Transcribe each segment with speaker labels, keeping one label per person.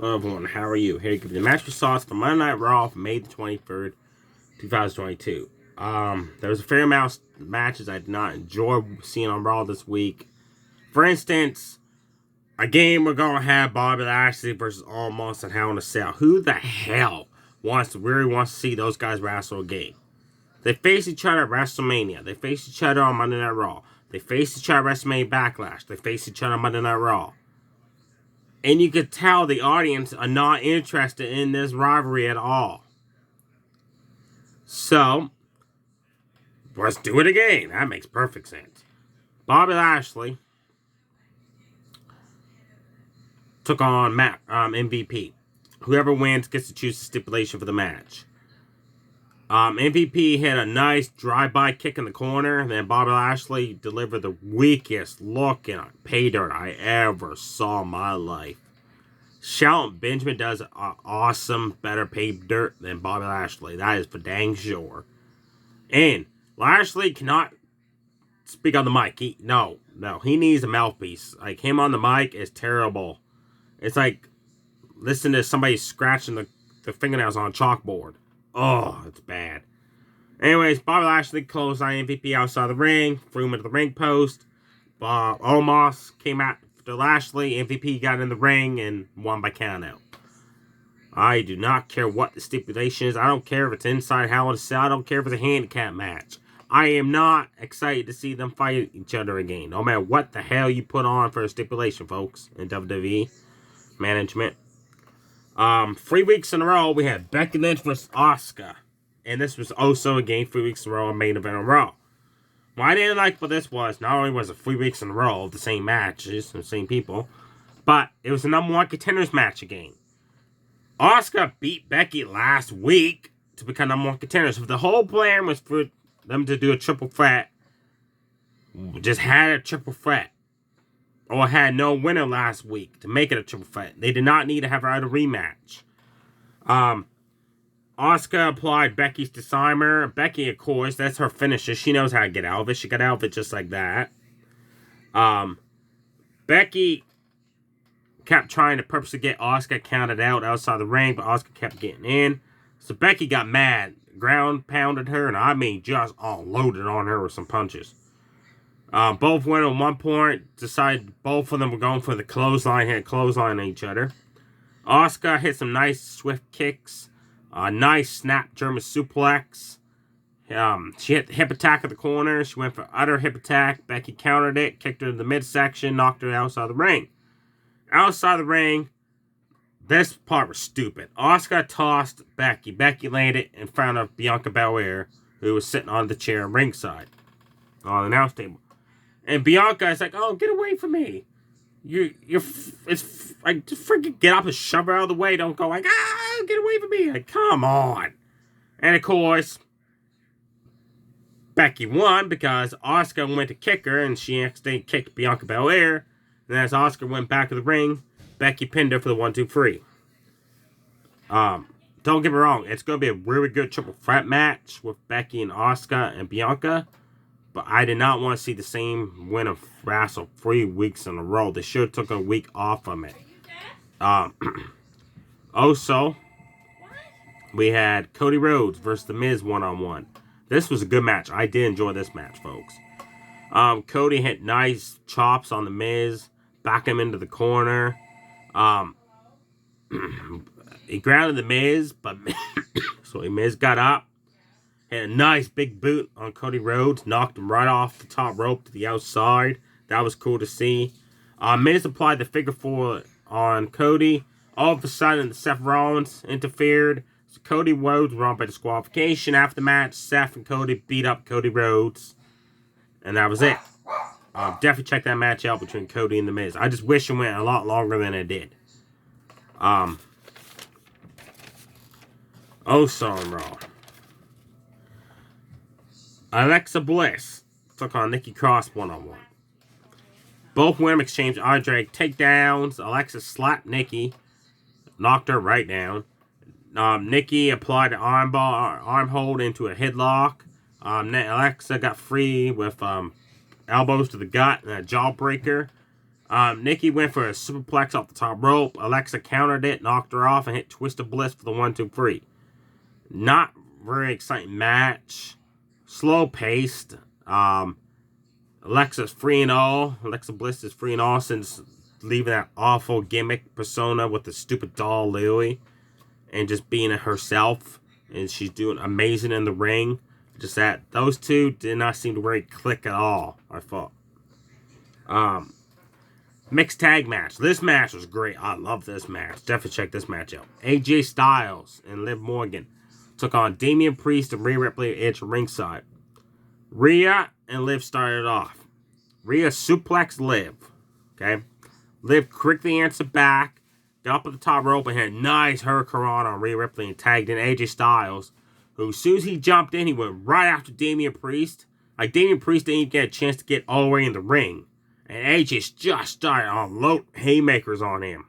Speaker 1: Hello everyone, how are you? Here to give you the match results for Monday Night Raw for May the 23rd, 2022. There was a fair amount of matches I did not enjoy seeing on Raw this week. For instance, a game we're going to have Bobby Lashley versus Almost and Hell in a Cell. Who the hell really wants to see those guys wrestle a game? They face each other at WrestleMania. They face each other on Monday Night Raw. They face each other at WrestleMania Backlash. They face each other on Monday Night Raw. And you could tell the audience are not interested in this rivalry at all. So, let's do it again. That makes perfect sense. Bobby Lashley took on MVP. Whoever wins gets to choose the stipulation for the match. MVP hit a nice drive-by kick in the corner, and then Bobby Lashley delivered the weakest looking pay dirt I ever saw in my life. Shelton Benjamin does an awesome, better pay dirt than Bobby Lashley. That is for dang sure. And Lashley cannot speak on the mic. He needs a mouthpiece. Like, him on the mic is terrible. It's like listening to somebody scratching the fingernails on a chalkboard. Oh, it's bad. Anyways, Bobby Lashley closed on MVP outside the ring, threw him into the ring post. Omos came out to Lashley. MVP got in the ring and won by countout. I do not care what the stipulation is. I don't care if it's inside Hell in a Cell. I don't care if it's a handicap match. I am not excited to see them fight each other again. No matter what the hell you put on for a stipulation, folks, in WWE management. 3 weeks in a row, we had Becky Lynch versus Asuka. And this was also a game 3 weeks in a row, a main event in a row. What I didn't like what this was, not only was it 3 weeks in a row of the same matches, the same people, but it was the number one contenders match again. Asuka beat Becky last week to become number one contenders. So the whole plan was for them to do a triple threat. Just had a triple threat. Or had no winner last week to make it a triple threat. They did not need to have a rematch. Asuka applied Becky's Disarmer. Becky, of course, that's her finisher. She knows how to get out of it. She got out of it just like that. Becky kept trying to purposely get Asuka counted out outside the ring, but Asuka kept getting in. So Becky got mad, ground pounded her, and I mean just unloaded on her with some punches. Both went at one point, decided both of them were going for the clothesline, hit clothesline on each other. Asuka hit some nice swift kicks, nice snap German suplex. She hit the hip attack at the corner. She went for utter hip attack. Becky countered it, kicked her to the midsection, knocked her outside the ring. Outside the ring, this part was stupid. Asuka tossed Becky. Becky landed in front of Bianca Belair, who was sitting on the chair ringside on the announce table. And Bianca is like, "Oh, get away from me! It's like, just freaking get up and shove her out of the way. Don't go like, get away from me! Like, come on!" And of course, Becky won because Asuka went to kick her and she accidentally kicked Bianca Belair. And as Asuka went back to the ring, Becky pinned her for the 1-2-3. Don't get me wrong, it's going to be a really good triple threat match with Becky and Asuka and Bianca. But I did not want to see the same winner wrestle 3 weeks in a row. They should have took a week off from it. Also, we had Cody Rhodes versus The Miz one-on-one. This was a good match. I did enjoy this match, folks. Cody hit nice chops on The Miz. Back him into the corner. He grounded The Miz, but so The Miz got up. Had a nice big boot on Cody Rhodes. Knocked him right off the top rope to the outside. That was cool to see. Miz applied the figure four on Cody. All of a sudden, Seth Rollins interfered. So Cody Rhodes won by disqualification. After the match, Seth and Cody beat up Cody Rhodes. And that was it. Definitely check that match out between Cody and The Miz. I just wish it went a lot longer than it did. Also on Raw, Alexa Bliss took on Nikki Cross one-on-one. Both women exchanged Andre takedowns. Alexa slapped Nikki, knocked her right down. Nikki applied an arm hold into a headlock. Alexa got free with elbows to the gut and a jawbreaker. Nikki went for a superplex off the top rope. Alexa countered it, knocked her off, and hit Twisted Bliss for the 1-2-3. Not very exciting match. Slow paced. Alexa's 3-0. Alexa Bliss is 3-0 since leaving that awful gimmick persona with the stupid doll Louie and just being herself. And she's doing amazing in the ring. Just that those two did not seem to really click at all, I thought. Mixed tag match. This match was great. I love this match. Definitely check this match out. AJ Styles and Liv Morgan took on Damian Priest and Rhea Ripley at Edge ringside. Rhea and Liv started off. Rhea suplexed Liv. Okay. Liv quickly answered back, got up at the top rope and had a nice hurricanrana on Rhea Ripley and tagged in AJ Styles, who as soon as he jumped in, he went right after Damian Priest. Like Damian Priest didn't even get a chance to get all the way in the ring. And AJ just started to unload haymakers on him.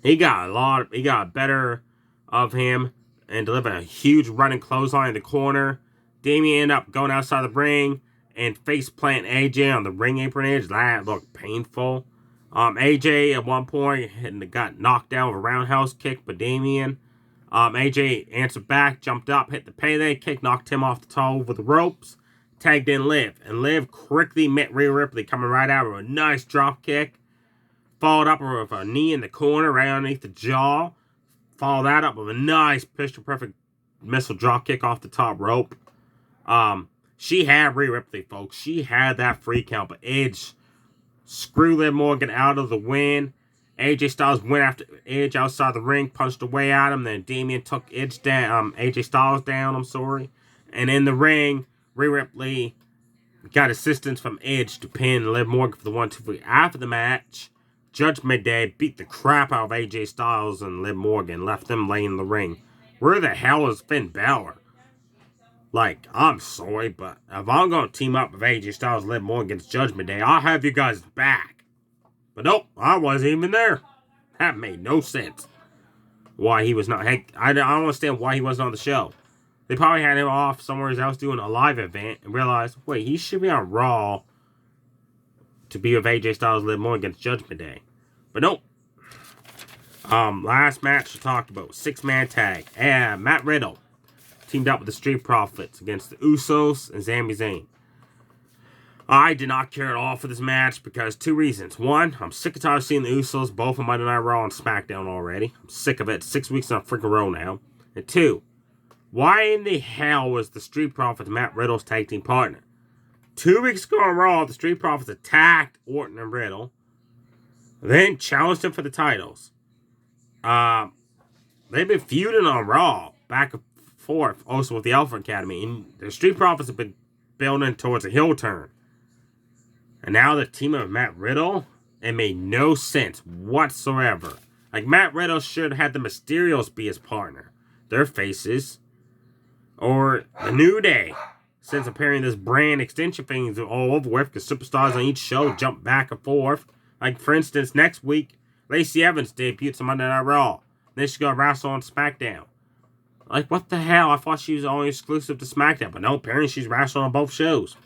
Speaker 1: He got better of him and delivered a huge running clothesline in the corner. Damian ended up going outside the ring and face plant AJ on the ring apron edge. That looked painful. AJ at one point got knocked down with a roundhouse kick by Damian. AJ answered back, jumped up, hit the payday kick, knocked him off the top over the ropes. Tagged in Liv, and Liv quickly met Rhea Ripley coming right out with a nice drop kick. Followed up with a knee in the corner right underneath the jaw. Followed that up with a nice picture-perfect missile drop kick off the top rope. She had Rhea Ripley, folks. She had that free count, but Edge screwed Liv Morgan out of the win. AJ Styles went after Edge outside the ring, punched away at him. Then Damian took Edge down, AJ Styles down, And in the ring, Rhea Ripley got assistance from Edge to pin Liv Morgan for the 1-2-3. After the match, Judgment Day beat the crap out of AJ Styles and Liv Morgan, left them laying in the ring. Where the hell is Finn Balor? Like, I'm sorry, but if I'm going to team up with AJ Styles and Liv Morgan against Judgment Day, I'll have you guys back. But nope, I wasn't even there. That made no sense. Why he was not. Heck, I don't understand why he wasn't on the show. They probably had him off somewhere else doing a live event and realized, wait, he should be on Raw to be with AJ Styles Liv Morgan against Judgment Day. But nope. Last match we talked about, 6-man tag. Matt Riddle teamed up with the Street Profits against the Usos and Sami Zayn. I did not care at all for this match because 2 reasons. 1, I'm sick and tired of seeing the Usos both on Monday Night Raw and SmackDown already. I'm sick of it. 6 weeks in a freaking row now. And 2, why in the hell was the Street Profits Matt Riddle's tag team partner? 2 weeks ago on Raw, the Street Profits attacked Orton and Riddle, then challenged him for the titles. They've been feuding on Raw back and forth, also with the Alpha Academy, and the Street Profits have been building towards a heel turn. And now the team of Matt Riddle, it made no sense whatsoever. Like, Matt Riddle should have had the Mysterios be his partner. Their faces. Or the New Day, since apparently this brand extension thing is all over with because superstars on each show jump back and forth. Like, for instance, next week, Lacey Evans debuts on Monday Night Raw. Then she's going to wrestle on SmackDown. Like, what the hell? I thought she was only exclusive to SmackDown, but no, apparently she's wrestling on both shows.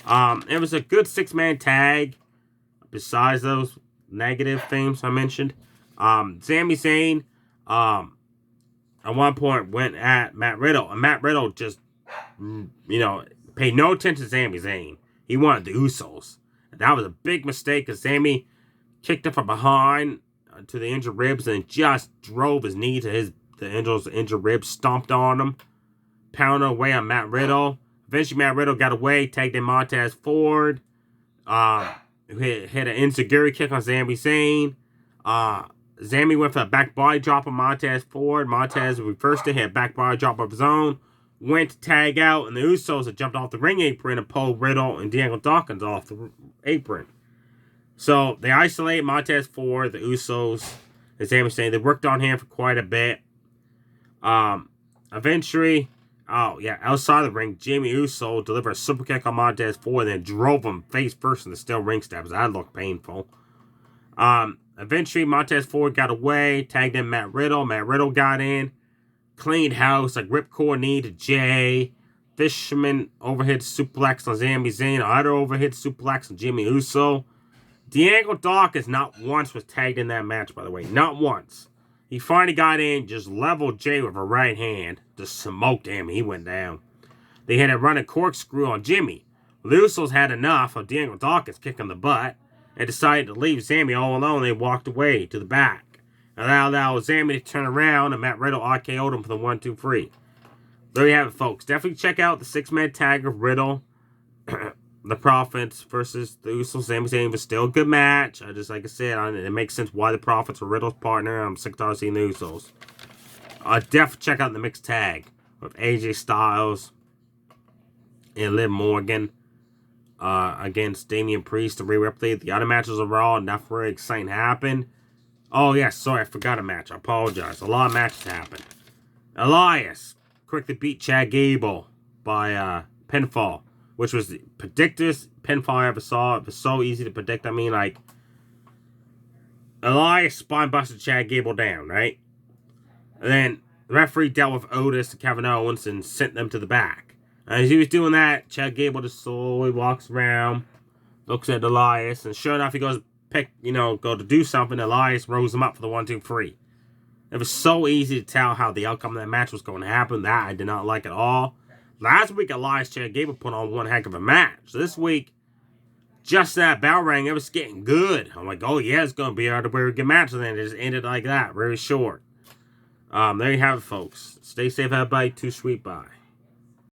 Speaker 1: It was a good 6-man tag, besides those negative things I mentioned. Sami Zayn, at one point went at Matt Riddle, and Matt Riddle just, paid no attention to Sami Zayn. He wanted the Usos. And that was a big mistake, because Sami kicked him from behind to the injured ribs and just drove his knee to the injured ribs, stomped on him, pounded away on Matt Riddle. Eventually, Matt Riddle got away, tagged in Montez Ford, hit an insecurity kick on Sami Zayn. Sami went for a back body drop on Montez Ford. Montez reversed it, hit a back body drop of his own. Went to tag out, and the Usos had jumped off the ring apron and pulled Riddle and Daniel Dawkins off the apron. So they isolated Montez Ford, the Usos, and Sami Zayn. They worked on him for quite a bit. Eventually, outside the ring, Jimmy Uso delivered a super kick on Montez Ford and then drove him face first in the steel ring steps. That looked painful. Eventually, Montez Ford got away, tagged in Matt Riddle. Matt Riddle got in, cleaned house, like ripcord knee to Jay. Fisherman overhead suplex on Sami Zayn. Other overhead suplex on Jimmy Uso. Diego Dawkins not once was tagged in that match, by the way. Not once. He finally got in, just leveled Jay with a right hand. Just smoked him. He went down. They had a running corkscrew on Jimmy. The Usos had enough of Diego Dawkins kicking the butt and decided to leave Sammy all alone. They walked away to the back. And that allowed Sammy to turn around and Matt Riddle RKO'd him for the 1-2-3. There you have it, folks. Definitely check out the 6-man tag of Riddle, the Profits versus the Usos. Sami Zayn was still a good match. Just like I said, it makes sense why the Profits were Riddle's partner. I'm sick of seeing the Usos. Definitely check out the mixed tag with AJ Styles and Liv Morgan against Damian Priest and Rhea Ripley. The other matches are Raw. Nothing very exciting happened. Oh, yeah, sorry, I forgot a match. I apologize. A lot of matches happened. Elias quickly beat Chad Gable by pinfall, which was the predictors pinfall I ever saw. It was so easy to predict. I mean, like, Elias spine busted Chad Gable down, right? And then the referee dealt with Otis and Kevin Owens and sent them to the back. And as he was doing that, Chad Gable just slowly walks around, looks at Elias, and sure enough, he goes go to do something. Elias rose him up for the 1-2-3. It was so easy to tell how the outcome of that match was going to happen. That I did not like at all. Last week, Elias Chad Gable put on one heck of a match. This week, just that bell rang, it was getting good. I'm like, oh yeah, it's going to be a very good match. And then it just ended like that, very short. There you have it, folks. Stay safe, everybody. Too sweet, bye.